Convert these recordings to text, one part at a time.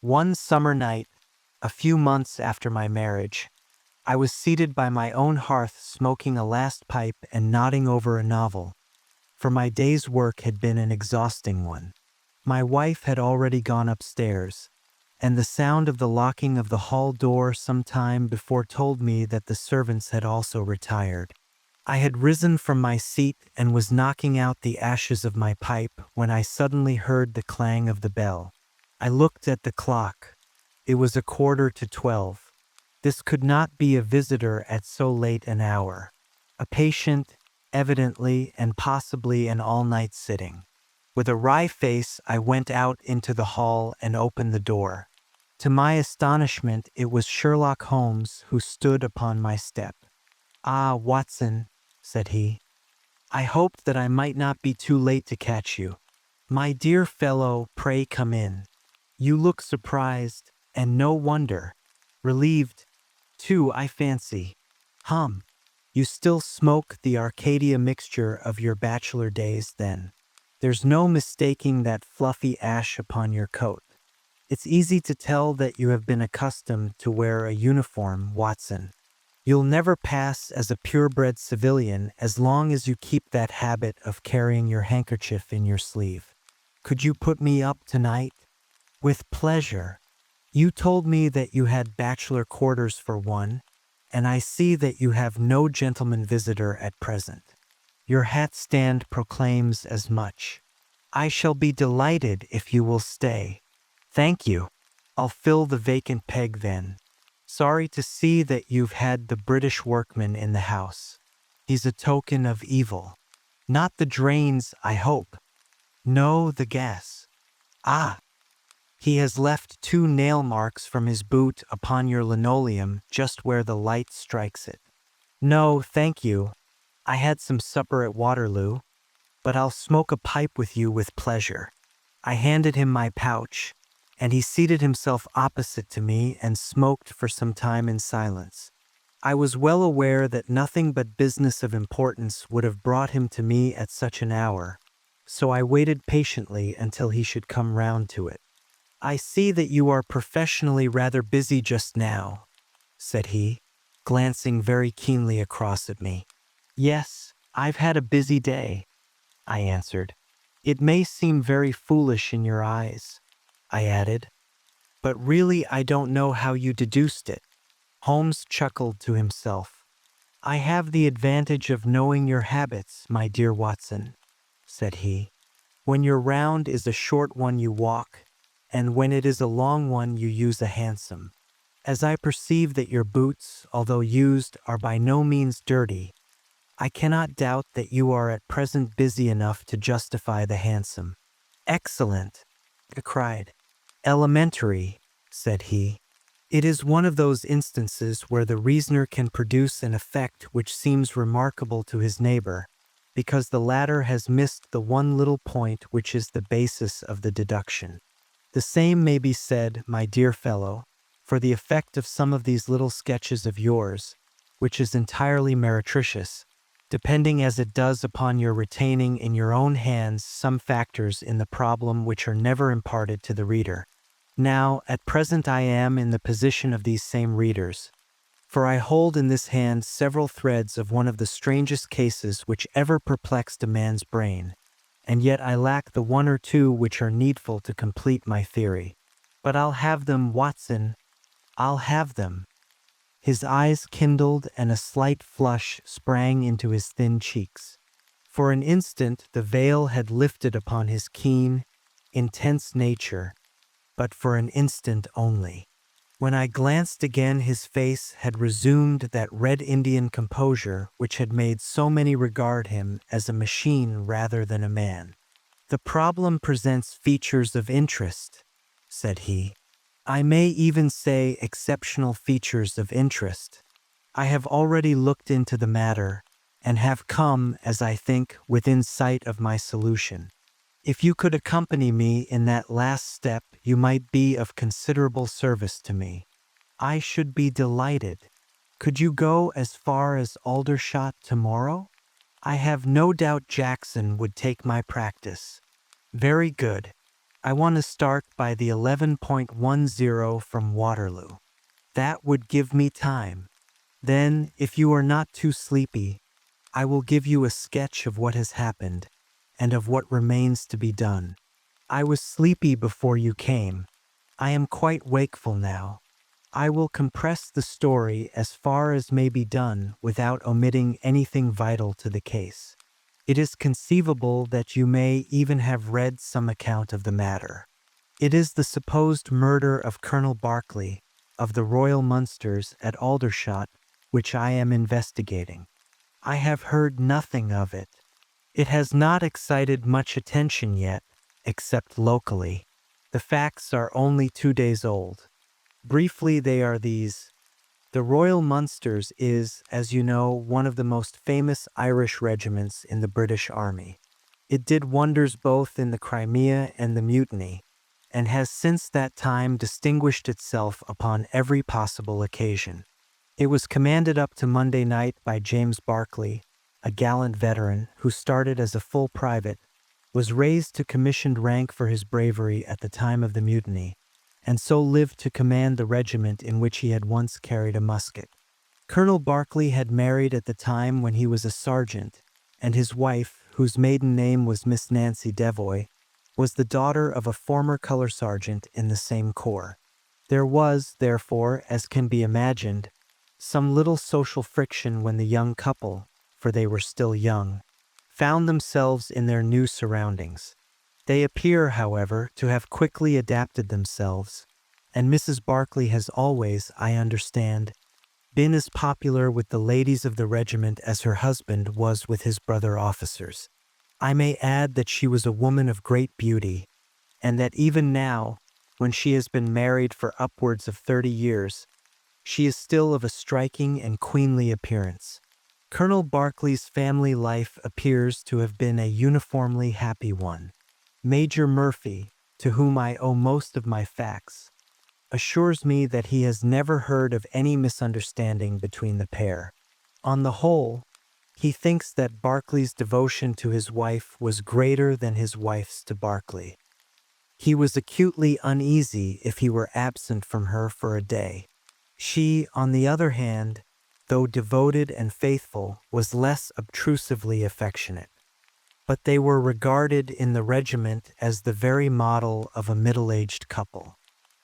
One summer night, a few months after my marriage, I was seated by my own hearth smoking a last pipe and nodding over a novel, for my day's work had been an exhausting one. My wife had already gone upstairs, and the sound of the locking of the hall door some time before told me that the servants had also retired. I had risen from my seat and was knocking out the ashes of my pipe when I suddenly heard the clang of the bell. I looked at the clock. It was 11:45. This could not be a visitor at so late an hour. A patient, evidently, and possibly an all-night sitting. With a wry face, I went out into the hall and opened the door. To my astonishment, it was Sherlock Holmes who stood upon my step. "Ah, Watson," said he, "I hoped that I might not be too late to catch you. My dear fellow, pray come in. You look surprised, and no wonder. Relieved, too, I fancy. You still smoke the Arcadia mixture of your bachelor days, then. There's no mistaking that fluffy ash upon your coat. It's easy to tell that you have been accustomed to wear a uniform, Watson. You'll never pass as a purebred civilian as long as you keep that habit of carrying your handkerchief in your sleeve. Could you put me up tonight?" "With pleasure. You told me that you had bachelor quarters for one, and I see that you have no gentleman visitor at present. Your hat stand proclaims as much. I shall be delighted if you will stay." "Thank you. I'll fill the vacant peg then. Sorry to see that you've had the British workman in the house. He's a token of evil. Not the drains, I hope." "No, the gas." "Ah, he has left 2 nail marks from his boot upon your linoleum just where the light strikes it." "No, thank you. I had some supper at Waterloo, but I'll smoke a pipe with you with pleasure." I handed him my pouch, and he seated himself opposite to me and smoked for some time in silence. I was well aware that nothing but business of importance would have brought him to me at such an hour, so I waited patiently until he should come round to it. "I see that you are professionally rather busy just now," said he, glancing very keenly across at me. "Yes, I've had a busy day," I answered. "It may seem very foolish in your eyes," I added, "but really I don't know how you deduced it." Holmes chuckled to himself. "I have the advantage of knowing your habits, my dear Watson," said he. "When your round is a short one you walk, and when it is a long one you use a hansom. As I perceive that your boots, although used, are by no means dirty, I cannot doubt that you are at present busy enough to justify the hansom." "Excellent!" I cried. "Elementary," said he. "It is one of those instances where the reasoner can produce an effect which seems remarkable to his neighbor, because the latter has missed the one little point which is the basis of the deduction. The same may be said, my dear fellow, for the effect of some of these little sketches of yours, which is entirely meretricious, depending as it does upon your retaining in your own hands some factors in the problem which are never imparted to the reader. Now, at present I am in the position of these same readers, for I hold in this hand several threads of one of the strangest cases which ever perplexed a man's brain, and yet I lack the one or two which are needful to complete my theory. But I'll have them, Watson, I'll have them." His eyes kindled and a slight flush sprang into his thin cheeks. For an instant the veil had lifted upon his keen, intense nature, but for an instant only. When I glanced again, his face had resumed that Red Indian composure which had made so many regard him as a machine rather than a man. "The problem presents features of interest," said he. "I may even say exceptional features of interest. I have already looked into the matter, and have come, as I think, within sight of my solution. If you could accompany me in that last step, you might be of considerable service to me." "I should be delighted. Could you go as far as Aldershot tomorrow?" "I have no doubt Jackson would take my practice." "Very good. I want to start by the 11.10 from Waterloo. That would give me time. Then, if you are not too sleepy, I will give you a sketch of what has happened and of what remains to be done. I was sleepy before you came. I am quite wakeful now. I will compress the story as far as may be done without omitting anything vital to the case. It is conceivable that you may even have read some account of the matter. It is the supposed murder of Colonel Barclay of the Royal Munsters at Aldershot which I am investigating. I have heard nothing of it. It has not excited much attention yet, except locally. The facts are only 2 days old. Briefly, they are these. The Royal Munsters is, as you know, one of the most famous Irish regiments in the British Army. It did wonders both in the Crimea and the Mutiny, and has since that time distinguished itself upon every possible occasion. It was commanded up to Monday night by James Barclay, a gallant veteran who started as a full private, was raised to commissioned rank for his bravery at the time of the mutiny, and so lived to command the regiment in which he had once carried a musket. Colonel Barclay had married at the time when he was a sergeant, and his wife, whose maiden name was Miss Nancy Devoy, was the daughter of a former color sergeant in the same corps. There was, therefore, as can be imagined, some little social friction when the young couple, for they were still young, found themselves in their new surroundings. They appear, however, to have quickly adapted themselves, and Mrs. Barclay has always, I understand, been as popular with the ladies of the regiment as her husband was with his brother officers. I may add that she was a woman of great beauty, and that even now, when she has been married for upwards of 30 years, she is still of a striking and queenly appearance. Colonel Barclay's family life appears to have been a uniformly happy one. Major Murphy, to whom I owe most of my facts, assures me that he has never heard of any misunderstanding between the pair. On the whole, he thinks that Barclay's devotion to his wife was greater than his wife's to Barclay. He was acutely uneasy if he were absent from her for a day. She, on the other hand, though devoted and faithful, was less obtrusively affectionate. But they were regarded in the regiment as the very model of a middle-aged couple.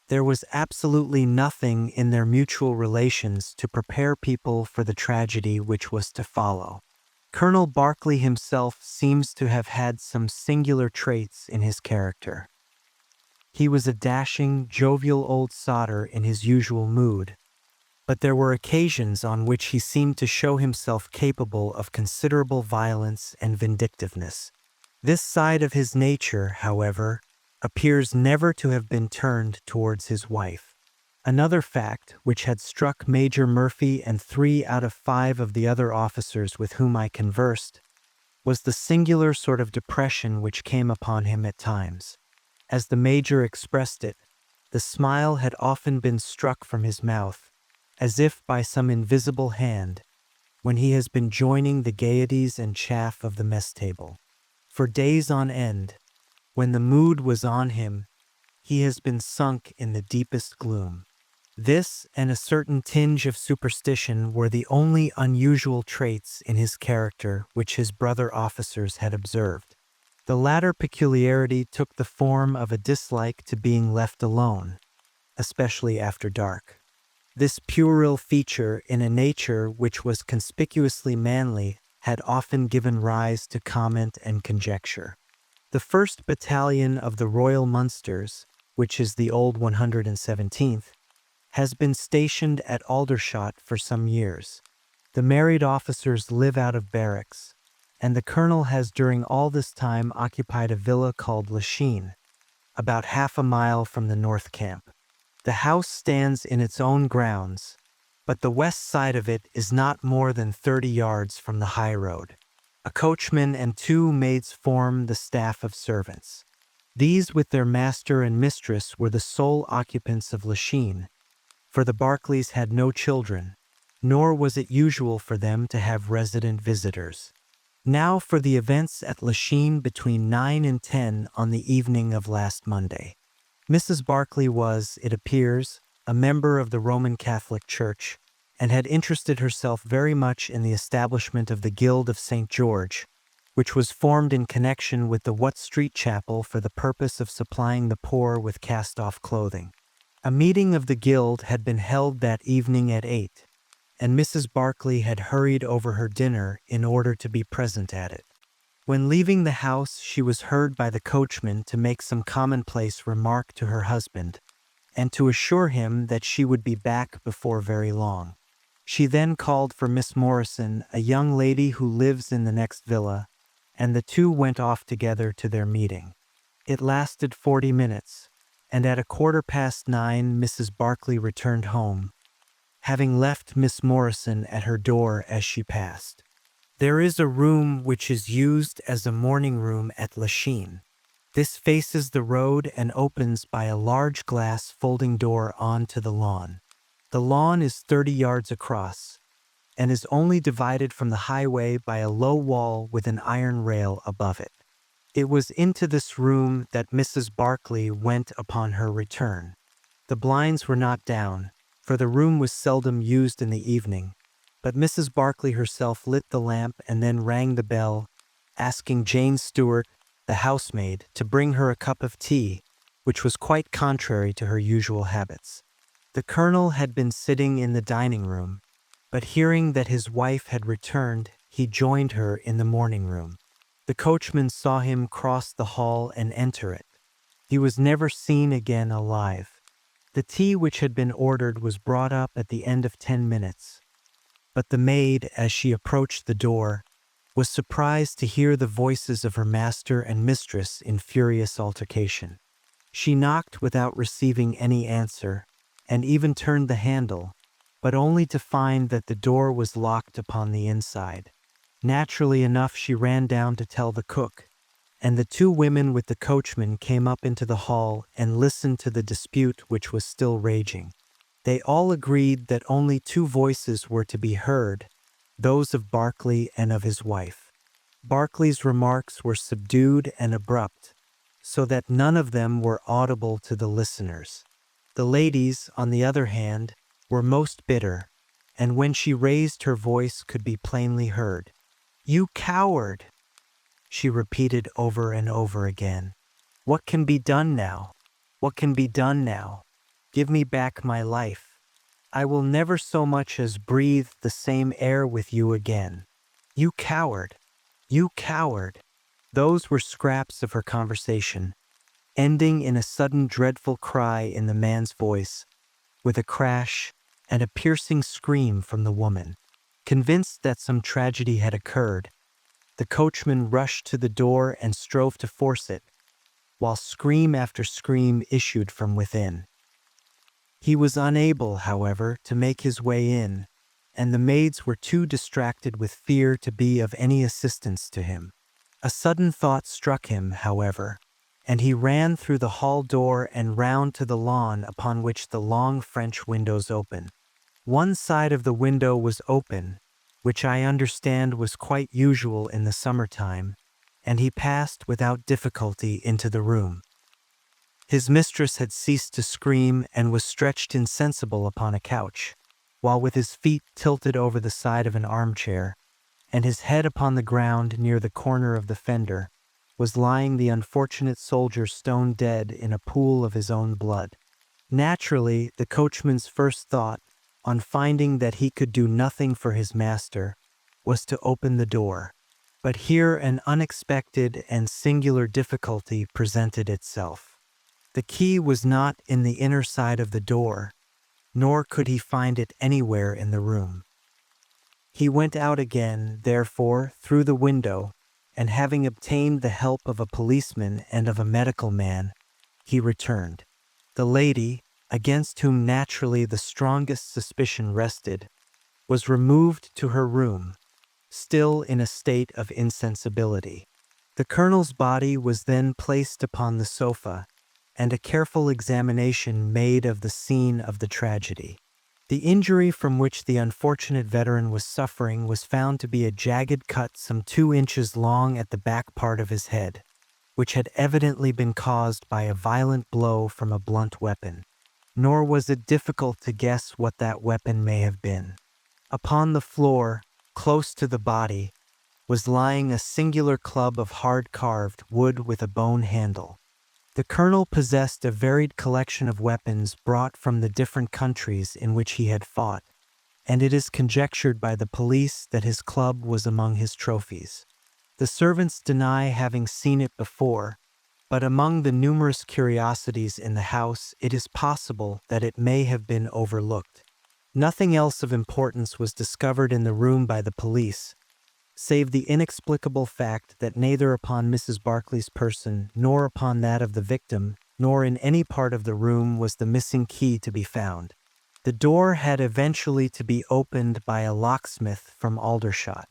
There was absolutely nothing in their mutual relations to prepare people for the tragedy which was to follow. Colonel Barclay himself seems to have had some singular traits in his character. He was a dashing, jovial old sodder in his usual mood, but there were occasions on which he seemed to show himself capable of considerable violence and vindictiveness. This side of his nature, however, appears never to have been turned towards his wife. Another fact, which had struck Major Murphy and 3 out of 5 of the other officers with whom I conversed, was the singular sort of depression which came upon him at times. As the Major expressed it, the smile had often been struck from his mouth, as if by some invisible hand, when he has been joining the gaieties and chaff of the mess table. For days on end, when the mood was on him, he has been sunk in the deepest gloom. This and a certain tinge of superstition were the only unusual traits in his character which his brother officers had observed. The latter peculiarity took the form of a dislike to being left alone, especially after dark. This puerile feature in a nature which was conspicuously manly had often given rise to comment and conjecture. The 1st Battalion of the Royal Munsters, which is the old 117th, has been stationed at Aldershot for some years. The married officers live out of barracks, and the colonel has during all this time occupied a villa called Lachine, about half a mile from the North Camp. The house stands in its own grounds, but the west side of it is not more than 30 yards from the high road. A coachman and 2 maids form the staff of servants. These, with their master and mistress, were the sole occupants of Lachine, for the Barclays had no children, nor was it usual for them to have resident visitors. Now for the events at Lachine between 9 and 10 on the evening of last Monday. Mrs. Barclay was, it appears, a member of the Roman Catholic Church, and had interested herself very much in the establishment of the Guild of St. George, which was formed in connection with the Watt Street Chapel for the purpose of supplying the poor with cast-off clothing. A meeting of the Guild had been held that evening at 8, and Mrs. Barclay had hurried over her dinner in order to be present at it. When leaving the house, she was heard by the coachman to make some commonplace remark to her husband, and to assure him that she would be back before very long. She then called for Miss Morrison, a young lady who lives in the next villa, and the two went off together to their meeting. It lasted 40 minutes, and at 9:15 Mrs. Barclay returned home, having left Miss Morrison at her door as she passed. There is a room which is used as a morning room at Lachine. This faces the road and opens by a large glass folding door onto the lawn. The lawn is 30 yards across and is only divided from the highway by a low wall with an iron rail above it. It was into this room that Mrs. Barclay went upon her return. The blinds were not down, for the room was seldom used in the evening, but Mrs. Barclay herself lit the lamp and then rang the bell, asking Jane Stewart, the housemaid, to bring her a cup of tea, which was quite contrary to her usual habits. The colonel had been sitting in the dining room, but hearing that his wife had returned, he joined her in the morning room. The coachman saw him cross the hall and enter it. He was never seen again alive. The tea which had been ordered was brought up at the end of 10 minutes. But the maid, as she approached the door, was surprised to hear the voices of her master and mistress in furious altercation. She knocked without receiving any answer, and even turned the handle, but only to find that the door was locked upon the inside. Naturally enough, she ran down to tell the cook, and the two women with the coachman came up into the hall and listened to the dispute which was still raging. They all agreed that only two voices were to be heard, those of Barclay and of his wife. Barclay's remarks were subdued and abrupt, so that none of them were audible to the listeners. The ladies, on the other hand, were most bitter, and when she raised her voice could be plainly heard. "You coward!" she repeated over and over again. "What can be done now? What can be done now? Give me back my life. I will never so much as breathe the same air with you again. You coward! You coward!" Those were scraps of her conversation, ending in a sudden dreadful cry in the man's voice, with a crash and a piercing scream from the woman. Convinced that some tragedy had occurred, the coachman rushed to the door and strove to force it, while scream after scream issued from within. He was unable, however, to make his way in, and the maids were too distracted with fear to be of any assistance to him. A sudden thought struck him, however, and he ran through the hall door and round to the lawn upon which the long French windows open. One side of the window was open, which I understand was quite usual in the summertime, and he passed without difficulty into the room. His mistress had ceased to scream and was stretched insensible upon a couch, while with his feet tilted over the side of an armchair, and his head upon the ground near the corner of the fender, was lying the unfortunate soldier stone dead in a pool of his own blood. Naturally, the coachman's first thought, on finding that he could do nothing for his master, was to open the door. But here an unexpected and singular difficulty presented itself. The key was not in the inner side of the door, nor could he find it anywhere in the room. He went out again, therefore, through the window, and having obtained the help of a policeman and of a medical man, he returned. The lady, against whom naturally the strongest suspicion rested, was removed to her room, still in a state of insensibility. The colonel's body was then placed upon the sofa, and a careful examination made of the scene of the tragedy. The injury from which the unfortunate veteran was suffering was found to be a jagged cut some 2 inches long at the back part of his head, which had evidently been caused by a violent blow from a blunt weapon. Nor was it difficult to guess what that weapon may have been. Upon the floor, close to the body, was lying a singular club of hard-carved wood with a bone handle. The colonel possessed a varied collection of weapons brought from the different countries in which he had fought, and it is conjectured by the police that his club was among his trophies. The servants deny having seen it before, but among the numerous curiosities in the house it is possible that it may have been overlooked. Nothing else of importance was discovered in the room by the police, save the inexplicable fact that neither upon Mrs. Barclay's person, nor upon that of the victim, nor in any part of the room was the missing key to be found. The door had eventually to be opened by a locksmith from Aldershot.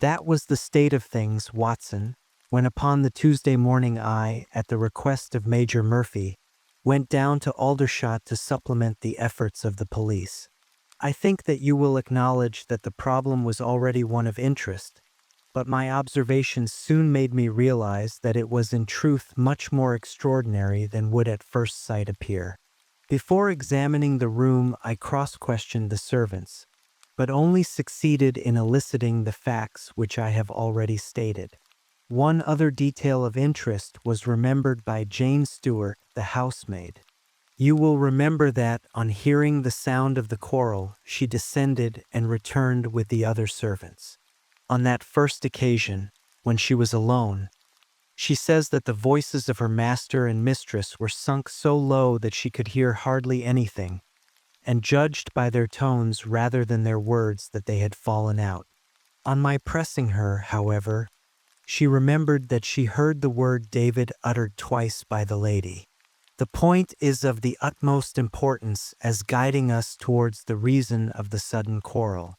That was the state of things, Watson, when upon the Tuesday morning I, at the request of Major Murphy, went down to Aldershot to supplement the efforts of the police. I think that you will acknowledge that the problem was already one of interest, but my observations soon made me realize that it was in truth much more extraordinary than would at first sight appear. Before examining the room, I cross-questioned the servants, but only succeeded in eliciting the facts which I have already stated. One other detail of interest was remembered by Jane Stewart, the housemaid. You will remember that, on hearing the sound of the quarrel, she descended and returned with the other servants. On that first occasion, when she was alone, she says that the voices of her master and mistress were sunk so low that she could hear hardly anything, and judged by their tones rather than their words that they had fallen out. On my pressing her, however, she remembered that she heard the word David uttered twice by the lady. The point is of the utmost importance as guiding us towards the reason of the sudden quarrel.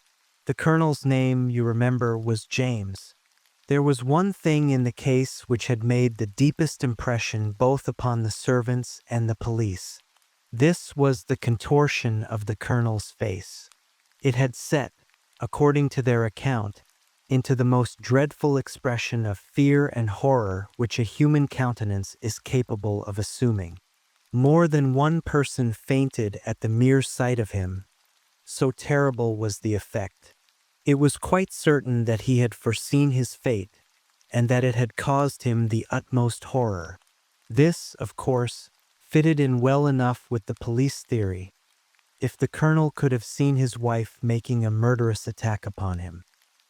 The colonel's name, you remember, was James. There was one thing in the case which had made the deepest impression both upon the servants and the police. This was the contortion of the colonel's face. It had set, according to their account, into the most dreadful expression of fear and horror which a human countenance is capable of assuming. More than one person fainted at the mere sight of him, so terrible was the effect. It was quite certain that he had foreseen his fate, and that it had caused him the utmost horror. This, of course, fitted in well enough with the police theory, if the colonel could have seen his wife making a murderous attack upon him.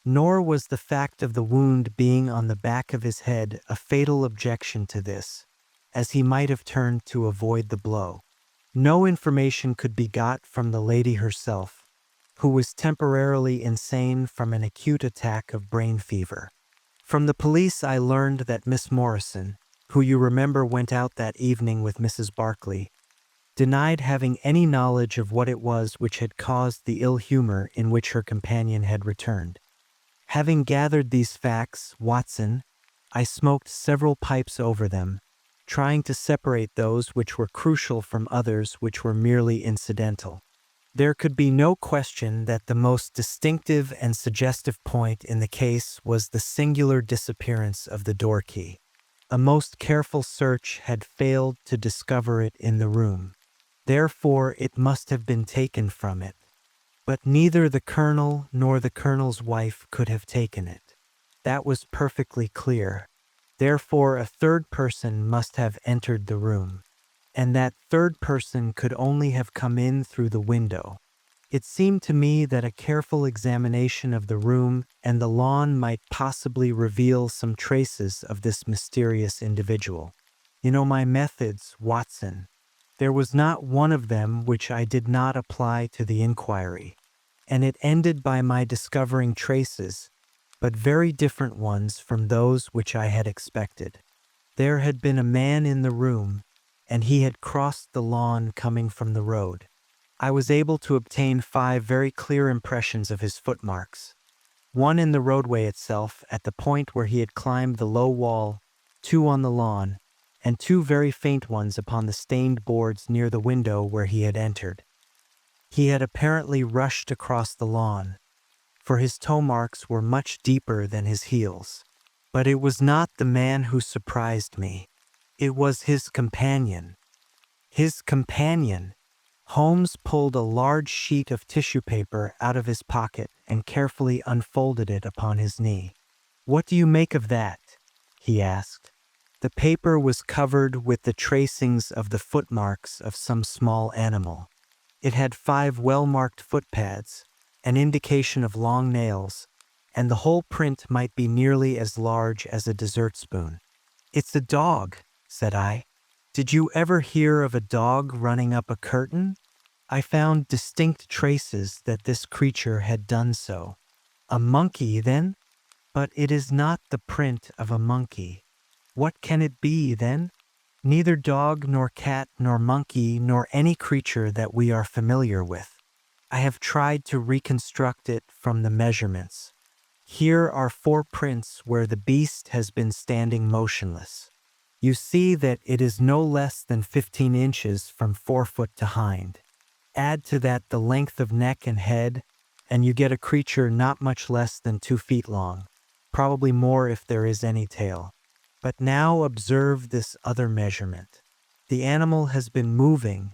Nor was the fact of the wound being on the back of his head a fatal objection to this, as he might have turned to avoid the blow. No information could be got from the lady herself, who was temporarily insane from an acute attack of brain fever. From the police I learned that Miss Morrison, who you remember went out that evening with Mrs. Barclay, denied having any knowledge of what it was which had caused the ill humor in which her companion had returned. Having gathered these facts, Watson, I smoked several pipes over them, trying to separate those which were crucial from others which were merely incidental. There could be no question that the most distinctive and suggestive point in the case was the singular disappearance of the door key. A most careful search had failed to discover it in the room. Therefore, it must have been taken from it. But neither the colonel nor the colonel's wife could have taken it. That was perfectly clear. Therefore, a third person must have entered the room, and that third person could only have come in through the window. It seemed to me that a careful examination of the room and the lawn might possibly reveal some traces of this mysterious individual. You know my methods, Watson. There was not one of them which I did not apply to the inquiry, and it ended by my discovering traces, but very different ones from those which I had expected. There had been a man in the room, and he had crossed the lawn coming from the road. I was able to obtain 5 very clear impressions of his footmarks. One in the roadway itself, at the point where he had climbed the low wall, 2 on the lawn, and 2 very faint ones upon the stained boards near the window where he had entered. He had apparently rushed across the lawn, for his toe marks were much deeper than his heels. But it was not the man who surprised me. It was his companion. His companion! Holmes pulled a large sheet of tissue paper out of his pocket and carefully unfolded it upon his knee. "What do you make of that?" he asked. The paper was covered with the tracings of the footmarks of some small animal. It had 5 well-marked footpads, an indication of long nails, and the whole print might be nearly as large as a dessert spoon. "It's a dog," said I. "Did you ever hear of a dog running up a curtain?" I found distinct traces that this creature had done so. "A monkey, then?" "But it is not the print of a monkey." "What can it be, then?" "Neither dog nor cat nor monkey nor any creature that we are familiar with. I have tried to reconstruct it from the measurements. Here are 4 prints where the beast has been standing motionless. You see that it is no less than 15 inches from forefoot to hind. Add to that the length of neck and head, and you get a creature not much less than 2 feet long, probably more if there is any tail. But now observe this other measurement. The animal has been moving,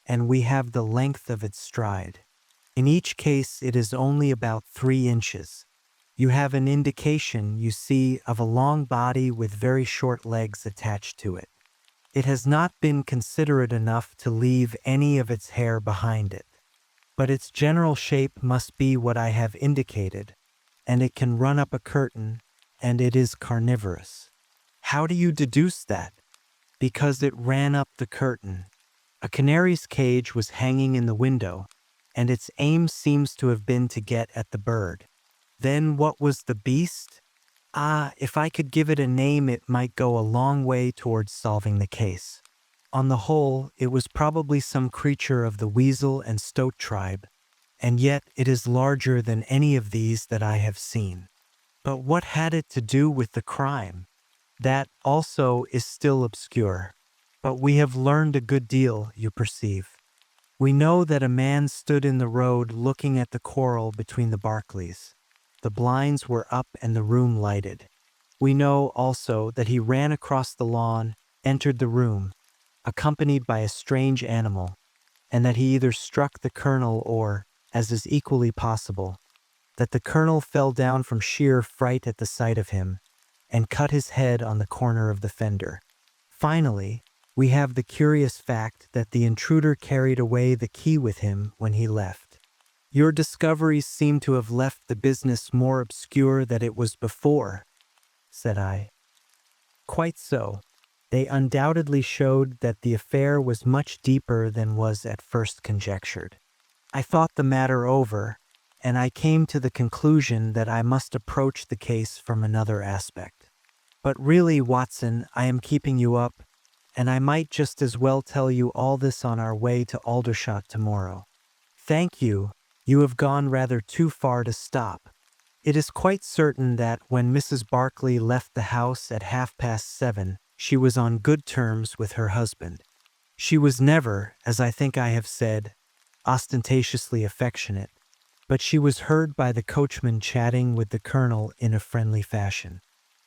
and we have the length of its stride. In each case, it is only about 3 inches. You have an indication, you see, of a long body with very short legs attached to it. It has not been considerate enough to leave any of its hair behind it. But its general shape must be what I have indicated, and it can run up a curtain, and it is carnivorous." "How do you deduce that?" "Because it ran up the curtain. A canary's cage was hanging in the window, and its aim seems to have been to get at the bird." "Then what was the beast?" If I could give it a name, it might go a long way towards solving the case. On the whole, it was probably some creature of the weasel and stoat tribe, and yet it is larger than any of these that I have seen. But what had it to do with the crime? That also is still obscure. But we have learned a good deal, you perceive. We know that a man stood in the road looking at the quarrel between the Barclays. The blinds were up and the room lighted. We know also that he ran across the lawn, entered the room, accompanied by a strange animal, and that he either struck the colonel or, as is equally possible, that the colonel fell down from sheer fright at the sight of him and cut his head on the corner of the fender. Finally, we have the curious fact that the intruder carried away the key with him when he left. Your discoveries seem to have left the business more obscure than it was before," said I. "Quite so. They undoubtedly showed that the affair was much deeper than was at first conjectured. I thought the matter over, and I came to the conclusion that I must approach the case from another aspect. But really, Watson, I am keeping you up, and I might just as well tell you all this on our way to Aldershot tomorrow." "Thank you. You have gone rather too far to stop. It is quite certain that when Mrs. Barclay left the house at 7:30, she was on good terms with her husband. She was never, as I think I have said, ostentatiously affectionate, but she was heard by the coachman chatting with the colonel in a friendly fashion.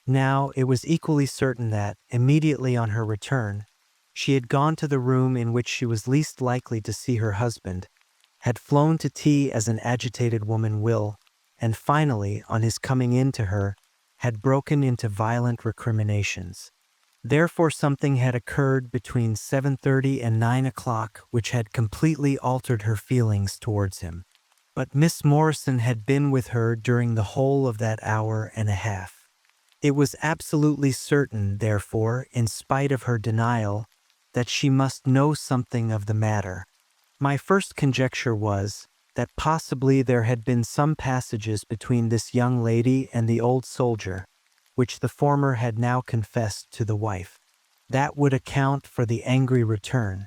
Now, it was equally certain that, immediately on her return, she had gone to the room in which she was least likely to see her husband, had flown to tea as an agitated woman will, and finally, on his coming in to her, had broken into violent recriminations. Therefore something had occurred between 7:30 and 9 o'clock which had completely altered her feelings towards him. But Miss Morrison had been with her during the whole of that hour and a half. It was absolutely certain, therefore, in spite of her denial, that she must know something of the matter. My first conjecture was that possibly there had been some passages between this young lady and the old soldier, which the former had now confessed to the wife. That would account for the angry return,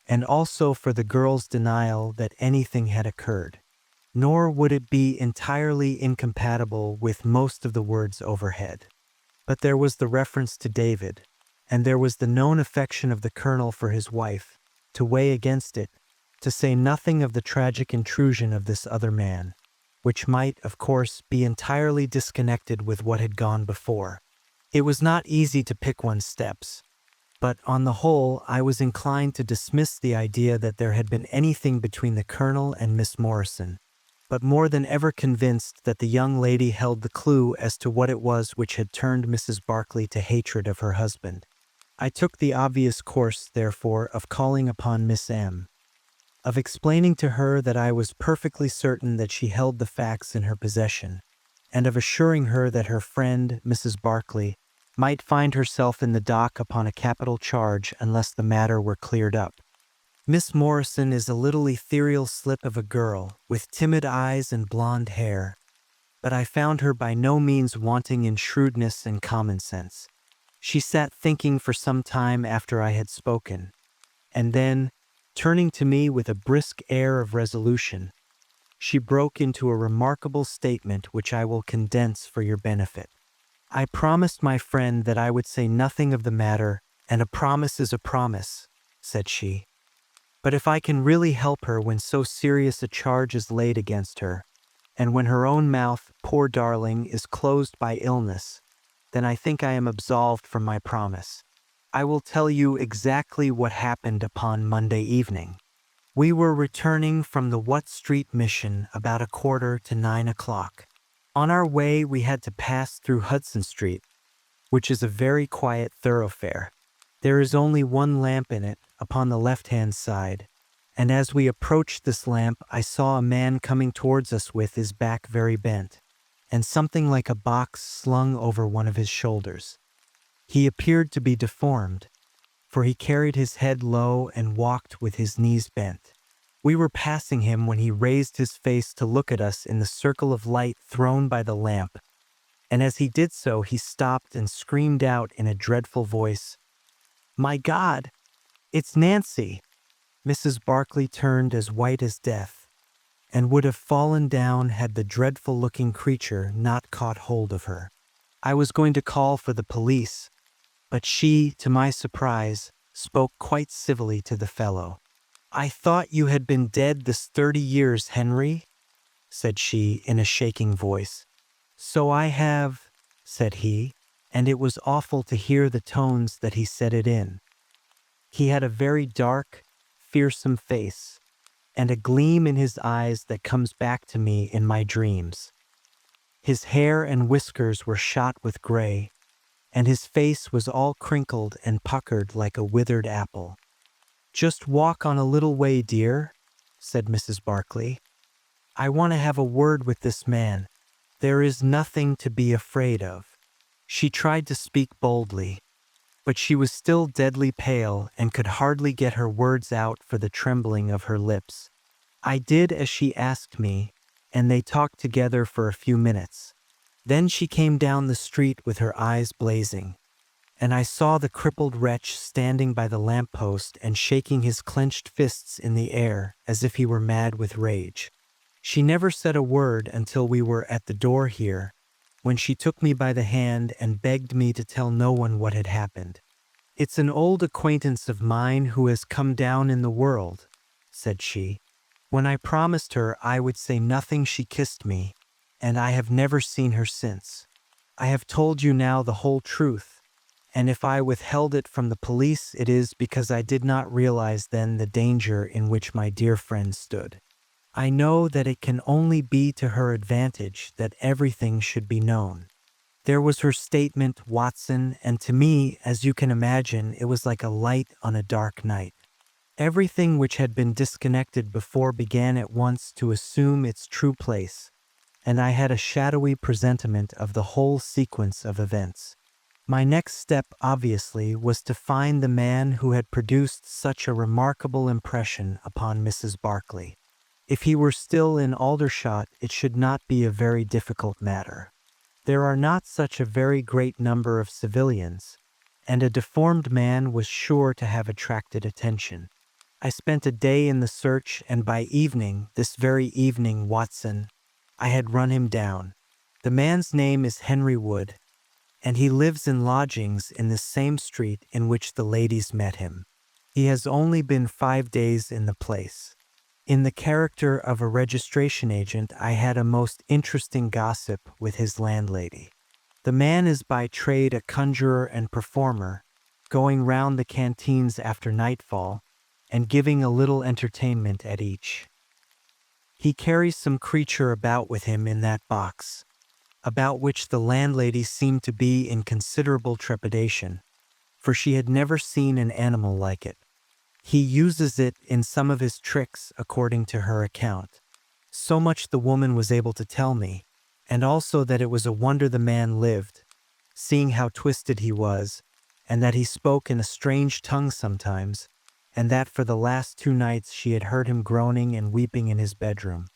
and also for the girl's denial that anything had occurred. Nor would it be entirely incompatible with most of the words overhead. But there was the reference to David, and there was the known affection of the colonel for his wife, to weigh against it, to say nothing of the tragic intrusion of this other man, which might, of course, be entirely disconnected with what had gone before. It was not easy to pick one's steps, but on the whole I was inclined to dismiss the idea that there had been anything between the Colonel and Miss Morrison, but more than ever convinced that the young lady held the clue as to what it was which had turned Mrs. Barclay to hatred of her husband. I took the obvious course, therefore, of calling upon Miss M., of explaining to her that I was perfectly certain that she held the facts in her possession, and of assuring her that her friend, Mrs. Barclay, might find herself in the dock upon a capital charge unless the matter were cleared up. Miss Morrison is a little ethereal slip of a girl, with timid eyes and blonde hair, but I found her by no means wanting in shrewdness and common sense. She sat thinking for some time after I had spoken, and then, turning to me with a brisk air of resolution, she broke into a remarkable statement which I will condense for your benefit. I promised my friend that I would say nothing of the matter, and a promise is a promise, said she. But if I can really help her when so serious a charge is laid against her, and when her own mouth, poor darling, is closed by illness, then I think I am absolved from my promise. I will tell you exactly what happened upon Monday evening. We were returning from the Watt Street mission about 8:45 o'clock. On our way we had to pass through Hudson Street, which is a very quiet thoroughfare. There is only one lamp in it, upon the left-hand side, and as we approached this lamp I saw a man coming towards us with his back very bent, and something like a box slung over one of his shoulders. He appeared to be deformed, for he carried his head low and walked with his knees bent. We were passing him when he raised his face to look at us in the circle of light thrown by the lamp, and as he did so he stopped and screamed out in a dreadful voice, "My God, it's Nancy!" Mrs. Barclay turned as white as death, and would have fallen down had the dreadful-looking creature not caught hold of her. I was going to call for the police, but she, to my surprise, spoke quite civilly to the fellow. "I thought you had been dead this 30 years, Henry," said she in a shaking voice. "So I have," said he, and it was awful to hear the tones that he said it in. He had a very dark, fearsome face, and a gleam in his eyes that comes back to me in my dreams. His hair and whiskers were shot with gray, and his face was all crinkled and puckered like a withered apple. "Just walk on a little way, dear," said Mrs. Barclay. "I want to have a word with this man. There is nothing to be afraid of." She tried to speak boldly, but she was still deadly pale and could hardly get her words out for the trembling of her lips. I did as she asked me, and they talked together for a few minutes. Then she came down the street with her eyes blazing, and I saw the crippled wretch standing by the lamp-post and shaking his clenched fists in the air as if he were mad with rage. She never said a word until we were at the door here, when she took me by the hand and begged me to tell no one what had happened. "It's an old acquaintance of mine who has come down in the world," said she. "When I promised her I would say nothing she kissed me, and I have never seen her since. I have told you now the whole truth, and if I withheld it from the police it is because I did not realize then the danger in which my dear friend stood. I know that it can only be to her advantage that everything should be known. There was her statement, Watson, and to me, as you can imagine, it was like a light on a dark night. Everything which had been disconnected before began at once to assume its true place, and I had a shadowy presentiment of the whole sequence of events. My next step, obviously, was to find the man who had produced such a remarkable impression upon Mrs. Barclay. If he were still in Aldershot, it should not be a very difficult matter. There are not such a very great number of civilians, and a deformed man was sure to have attracted attention. I spent a day in the search, and by evening, this very evening, Watson, I had run him down. The man's name is Henry Wood, and he lives in lodgings in the same street in which the ladies met him. He has only been 5 days in the place. In the character of a registration agent, I had a most interesting gossip with his landlady. The man is by trade a conjurer and performer, going round the canteens after nightfall and giving a little entertainment at each. He carries some creature about with him in that box, about which the landlady seemed to be in considerable trepidation, for she had never seen an animal like it. He uses it in some of his tricks according to her account. So much the woman was able to tell me, and also that it was a wonder the man lived, seeing how twisted he was, and that he spoke in a strange tongue sometimes, and that for the last 2 nights she had heard him groaning and weeping in his bedroom.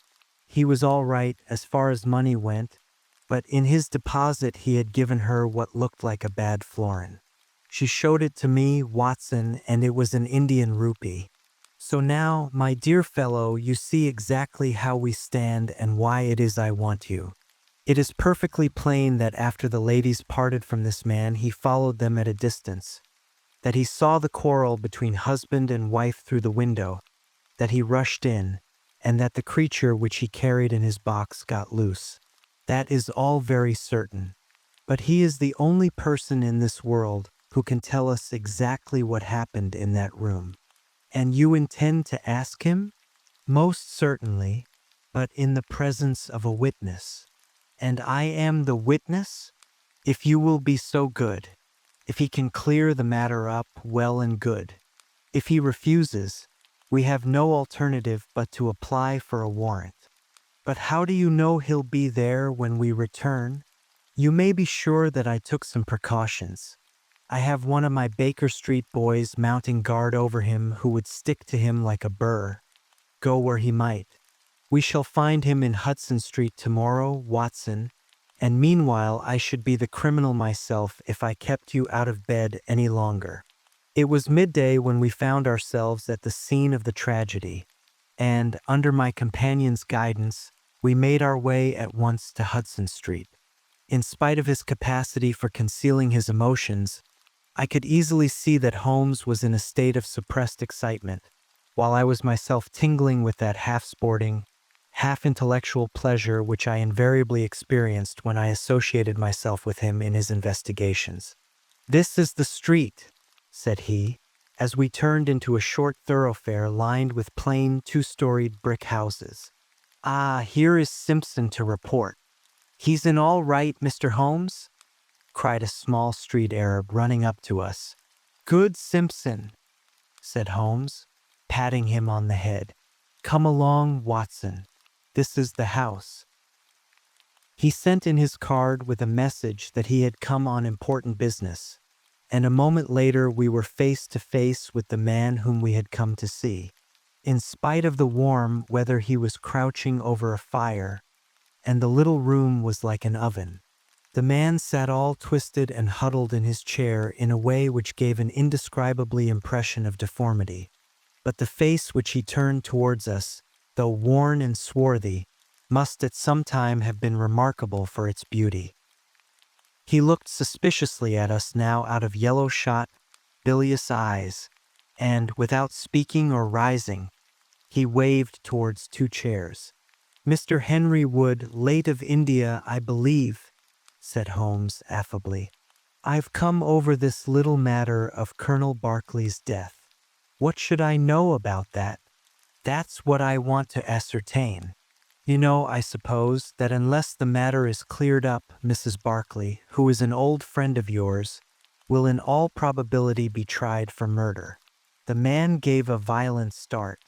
He was all right as far as money went, but in his deposit he had given her what looked like a bad florin. She showed it to me, Watson, and it was an Indian rupee. So now, my dear fellow, you see exactly how we stand and why it is I want you. It is perfectly plain that after the ladies parted from this man, he followed them at a distance, that he saw the quarrel between husband and wife through the window, that he rushed in, and that the creature which he carried in his box got loose. That is all very certain. But he is the only person in this world who can tell us exactly what happened in that room. And you intend to ask him? Most certainly, but in the presence of a witness. And I am the witness? If you will be so good. If he can clear the matter up, well and good. If he refuses, we have no alternative but to apply for a warrant. But how do you know he'll be there when we return? You may be sure that I took some precautions. I have one of my Baker Street boys mounting guard over him who would stick to him like a burr, go where he might. We shall find him in Hudson Street tomorrow, Watson, and meanwhile I should be the criminal myself if I kept you out of bed any longer. It was midday when we found ourselves at the scene of the tragedy, and, under my companion's guidance, we made our way at once to Hudson Street. In spite of his capacity for concealing his emotions, I could easily see that Holmes was in a state of suppressed excitement, while I was myself tingling with that half-sporting, half-intellectual pleasure which I invariably experienced when I associated myself with him in his investigations. "This is the street," said he, as we turned into a short thoroughfare lined with plain 2-storied brick houses. "Ah, here is Simpson to report. He's in all right, Mr. Holmes?" cried a small street Arab running up to us. "Good Simpson," said Holmes, patting him on the head. "Come along, Watson. This is the house." He sent in his card with a message that he had come on important business, and a moment later we were face to face with the man whom we had come to see. In spite of the warm weather, he was crouching over a fire, and the little room was like an oven. The man sat all twisted and huddled in his chair in a way which gave an indescribably impression of deformity. But the face which he turned towards us, though worn and swarthy, must at some time have been remarkable for its beauty. He looked suspiciously at us now out of yellow-shot, bilious eyes, and, without speaking or rising, he waved towards 2 chairs. "Mr. Henry Wood, late of India, I believe," said Holmes affably. "I've come over this little matter of Colonel Barclay's death. What should I know about that? That's what I want to ascertain. You know, I suppose, that unless the matter is cleared up, Mrs. Barclay, who is an old friend of yours, will in all probability be tried for murder." The man gave a violent start.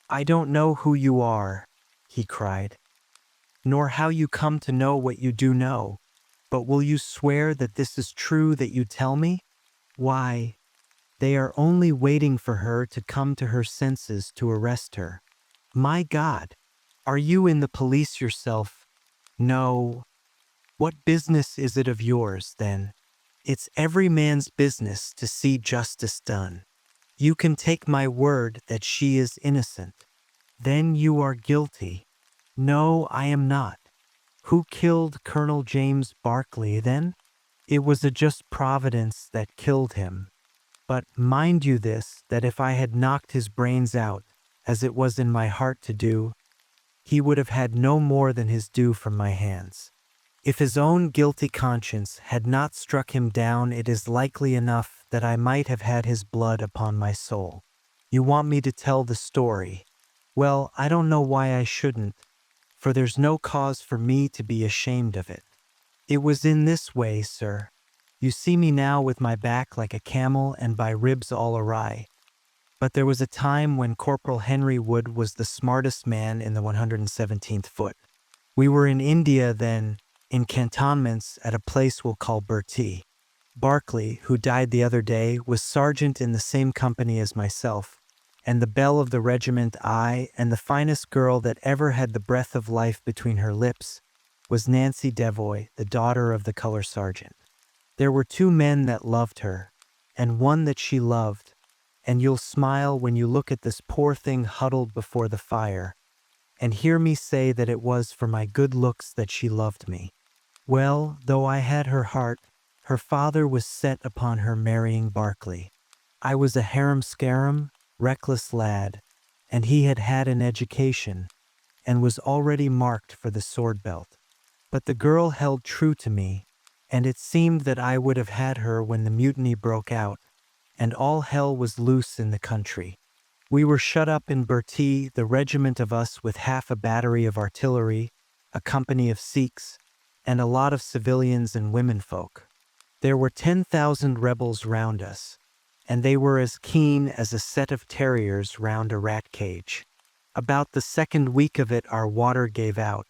"I don't know who you are," he cried, "nor how you come to know what you do know, but will you swear that this is true that you tell me? Why, they are only waiting for her to come to her senses to arrest her. My God, are you in the police yourself? No. What business is it of yours, then? It's every man's business to see justice done. You can take my word that she is innocent. Then you are guilty. No, I am not. Who killed Colonel James Barclay, then? It was a just providence that killed him. But mind you this, that if I had knocked his brains out, as it was in my heart to do, he would have had no more than his due from my hands. If his own guilty conscience had not struck him down, it is likely enough that I might have had his blood upon my soul. You want me to tell the story? Well, I don't know why I shouldn't, for there's no cause for me to be ashamed of it. It was in this way, sir. You see me now with my back like a camel and my ribs all awry. But there was a time when Corporal Henry Wood was the smartest man in the 117th Foot. We were in India then, in cantonments at a place we'll call Bertie. Barclay, who died the other day, was sergeant in the same company as myself, and the belle of the regiment, I, and the finest girl that ever had the breath of life between her lips, was Nancy Devoy, the daughter of the color sergeant. There were two men that loved her, and one that she loved, and you'll smile when you look at this poor thing huddled before the fire, and hear me say that it was for my good looks that she loved me. Well, though I had her heart, her father was set upon her marrying Barclay. I was a harum-scarum, reckless lad, and he had had an education, and was already marked for the sword belt. But the girl held true to me, and it seemed that I would have had her when the mutiny broke out, and all hell was loose in the country. We were shut up in Bertie, the regiment of us with half a battery of artillery, a company of Sikhs, and a lot of civilians and womenfolk. There were 10,000 rebels round us, and they were as keen as a set of terriers round a rat cage. About the second week of it our water gave out,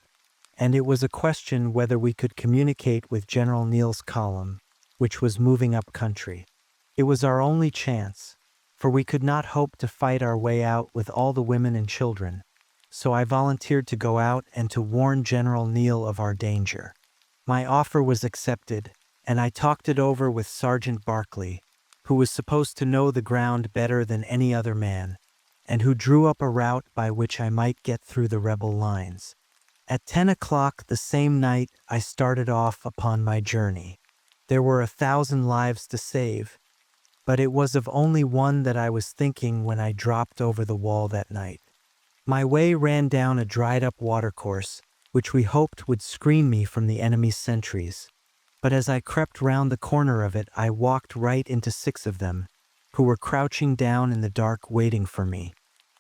and it was a question whether we could communicate with General Neal's column, which was moving up country. It was our only chance, for we could not hope to fight our way out with all the women and children, so I volunteered to go out and to warn General Neal of our danger. My offer was accepted, and I talked it over with Sergeant Barclay, who was supposed to know the ground better than any other man, and who drew up a route by which I might get through the rebel lines. At 10 o'clock the same night I started off upon my journey. There were 1,000 lives to save, but it was of only one that I was thinking when I dropped over the wall that night. My way ran down a dried-up watercourse, which we hoped would screen me from the enemy's sentries. But as I crept round the corner of it, I walked right into 6 of them, who were crouching down in the dark waiting for me.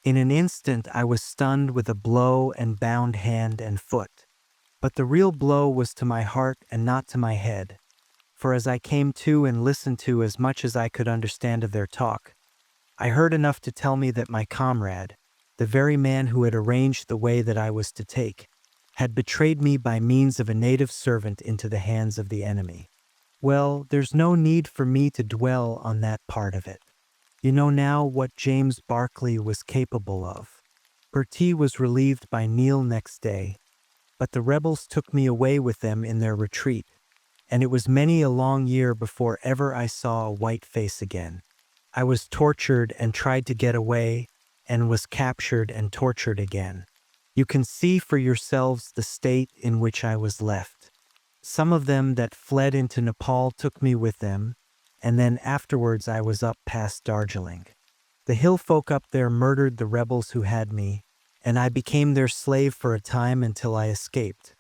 In an instant I was stunned with a blow and bound hand and foot. But the real blow was to my heart and not to my head, for as I came to and listened to as much as I could understand of their talk, I heard enough to tell me that my comrade, the very man who had arranged the way that I was to take, had betrayed me by means of a native servant into the hands of the enemy. Well, there's no need for me to dwell on that part of it. You know now what James Barclay was capable of. Bertie was relieved by Neal next day, but the rebels took me away with them in their retreat, and it was many a long year before ever I saw a white face again. I was tortured and tried to get away, and was captured and tortured again. You can see for yourselves the state in which I was left. Some of them that fled into Nepal took me with them, and then afterwards I was up past Darjeeling. The hill folk up there murdered the rebels who had me, and I became their slave for a time until I escaped.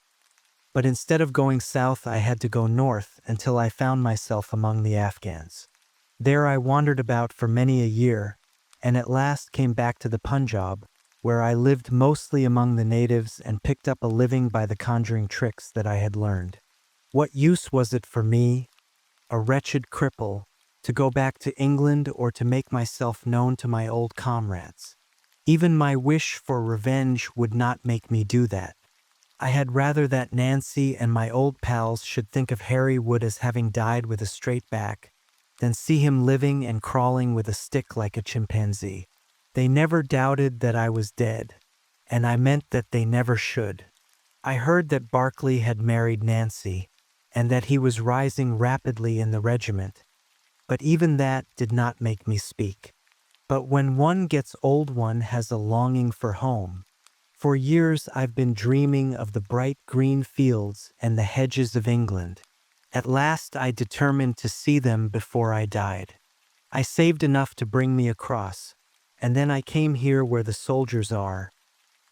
But instead of going south, I had to go north until I found myself among the Afghans. There I wandered about for many a year, and at last came back to the Punjab, where I lived mostly among the natives and picked up a living by the conjuring tricks that I had learned. What use was it for me, a wretched cripple, to go back to England or to make myself known to my old comrades? Even my wish for revenge would not make me do that. I had rather that Nancy and my old pals should think of Harry Wood as having died with a straight back than see him living and crawling with a stick like a chimpanzee. They never doubted that I was dead, and I meant that they never should. I heard that Barclay had married Nancy, and that he was rising rapidly in the regiment, but even that did not make me speak. But when one gets old, one has a longing for home. For years I've been dreaming of the bright green fields and the hedges of England. At last I determined to see them before I died. I saved enough to bring me across, and then I came here where the soldiers are,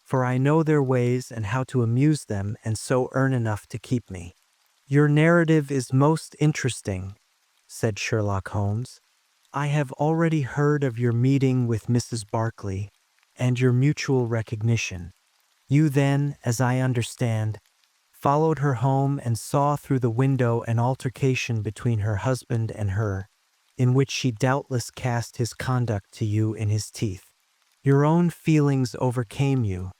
for I know their ways and how to amuse them and so earn enough to keep me." "Your narrative is most interesting," said Sherlock Holmes. "I have already heard of your meeting with Mrs. Barclay and your mutual recognition. You then, as I understand, followed her home and saw through the window an altercation between her husband and her, in which she doubtless cast his conduct to you in his teeth. Your own feelings overcame you,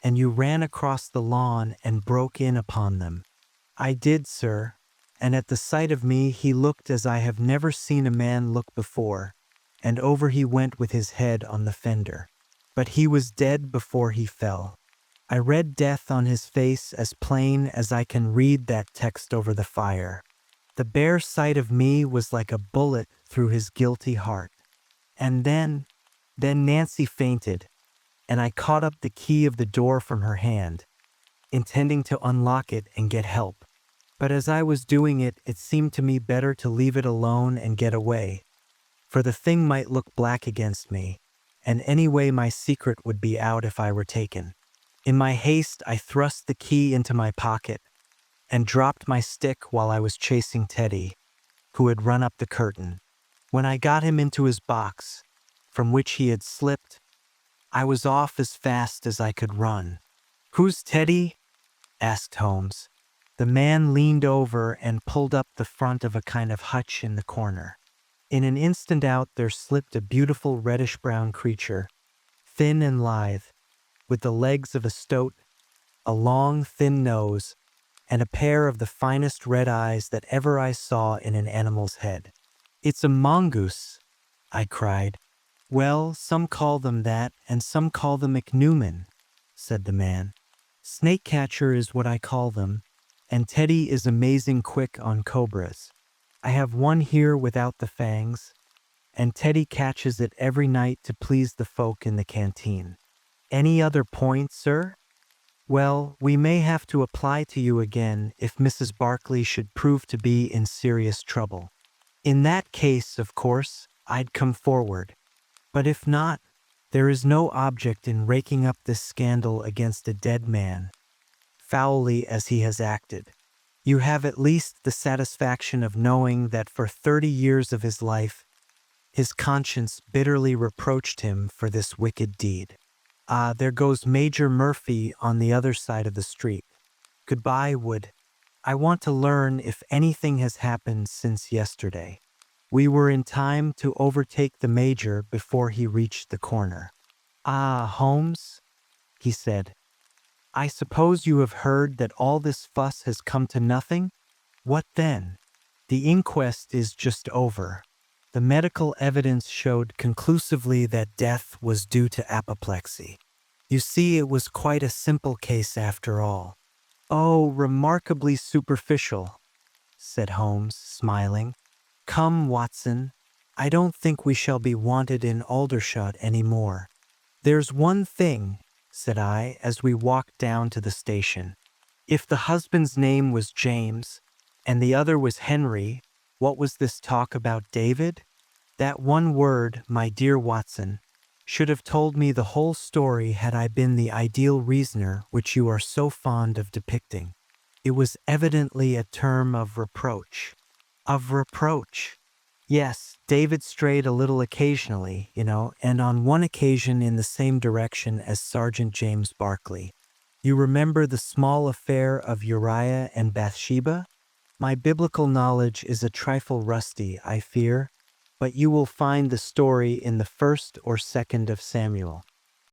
and you ran across the lawn and broke in upon them." "I did, sir, and at the sight of me he looked as I have never seen a man look before, and over he went with his head on the fender. But he was dead before he fell. I read death on his face as plain as I can read that text over the fire. The bare sight of me was like a bullet through his guilty heart. And then Nancy fainted, and I caught up the key of the door from her hand, intending to unlock it and get help. But as I was doing it, it seemed to me better to leave it alone and get away, for the thing might look black against me, and anyway my secret would be out if I were taken. In my haste, I thrust the key into my pocket and dropped my stick while I was chasing Teddy, who had run up the curtain. When I got him into his box, from which he had slipped, I was off as fast as I could run." "Who's Teddy?" asked Holmes. The man leaned over and pulled up the front of a kind of hutch in the corner. In an instant out there slipped a beautiful reddish-brown creature, thin and lithe, with the legs of a stoat, a long, thin nose, and a pair of the finest red eyes that ever I saw in an animal's head. "It's a mongoose," I cried. "Well, some call them that, and some call them ichneumon," said the man. "Snake catcher is what I call them, and Teddy is amazing quick on cobras. I have one here without the fangs, and Teddy catches it every night to please the folk in the canteen." "Any other point, sir?" "Well, we may have to apply to you again if Mrs. Barclay should prove to be in serious trouble. In that case, of course, I'd come forward. But if not, there is no object in raking up this scandal against a dead man, foully as he has acted. You have at least the satisfaction of knowing that for 30 years of his life, his conscience bitterly reproached him for this wicked deed. Ah, there goes Major Murphy on the other side of the street. Goodbye, Wood. I want to learn if anything has happened since yesterday." We were in time to overtake the Major before he reached the corner. "Ah, Holmes," he said, "I suppose you have heard that all this fuss has come to nothing? What then? The inquest is just over. The medical evidence showed conclusively that death was due to apoplexy. You see, it was quite a simple case after all." "Oh, remarkably superficial," said Holmes, smiling. "Come, Watson, I don't think we shall be wanted in Aldershot any more." "There's one thing," said I as we walked down to the station. "If the husband's name was James and the other was Henry, what was this talk about David? That one word, my dear Watson, should have told me the whole story had I been the ideal reasoner which you are so fond of depicting. It was evidently a term of reproach." "Of reproach?" "Yes, David strayed a little occasionally, and on one occasion in the same direction as Sergeant James Barclay. You remember the small affair of Uriah and Bathsheba? My biblical knowledge is a trifle rusty, I fear, but you will find the story in the 1st or 2nd of Samuel."